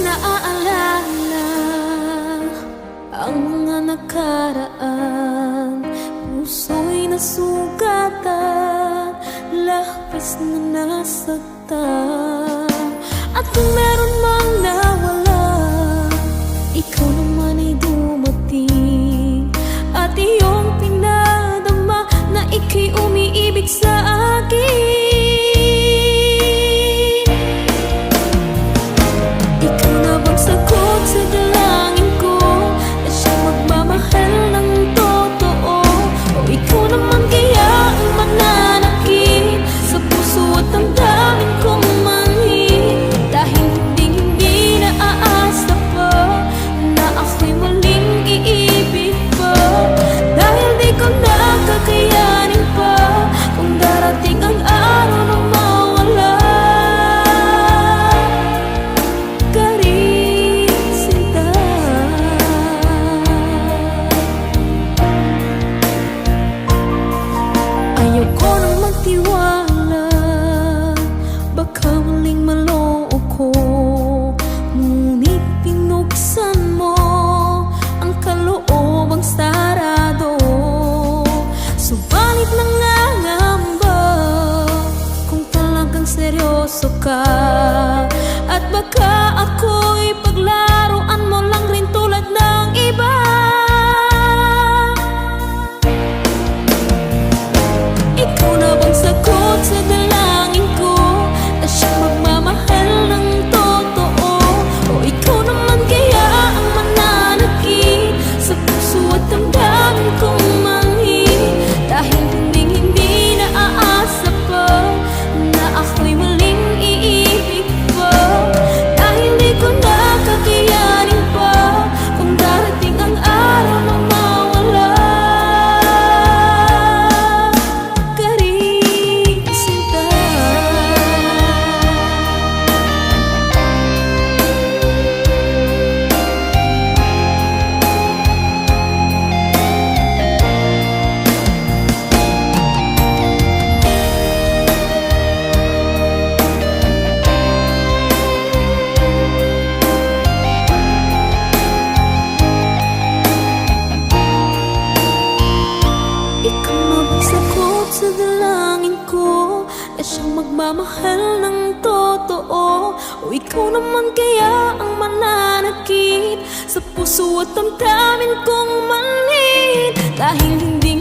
naaalala ang mga nakaraan. Puso'y nasugatan, labis na nasaktan. At kung meron mang nawala, ikaw naman ay dumating. At iyong pinadama na ika'y umiibig sa akin. Ikaw na bang sagot sa dalangin ko, na siyang magmamahal ng totoo? O ikaw naman kaya ang mananakit sa puso at damdamin kong manhid? Dahil hindi na aasa pa na ako'y muling iibig pa. Dahil di ko na kakayanin pa kung darating ang araw na mawala ka rin, sinta. Ayoko nang magtiwala, baka muling maloo ko. Ngunit pinuksan mo ang kaloobang sarado. Subalit nangangamba kung talagang seryoso ka. At baka ako'y paglaruan mo lang rin tulad ng iba. Ikaw na bang sagot sa dalangin ko, na siyang magmamahal ng totoo? O ikaw naman kaya ang mananakit sa puso at damdamin kong manhid? Dahil hindi na aasa pa na ako'y muling iibig pa. Dahil di ko na kakayanin pa kung darating ang araw na mawala ka rin, sinta. Ikaw na bang sagot sa dalangin ko, na siyang magmamahal ng totoo? O ikaw naman kaya ang mananakit sa puso at damdamin kong manhid? Dahil hindi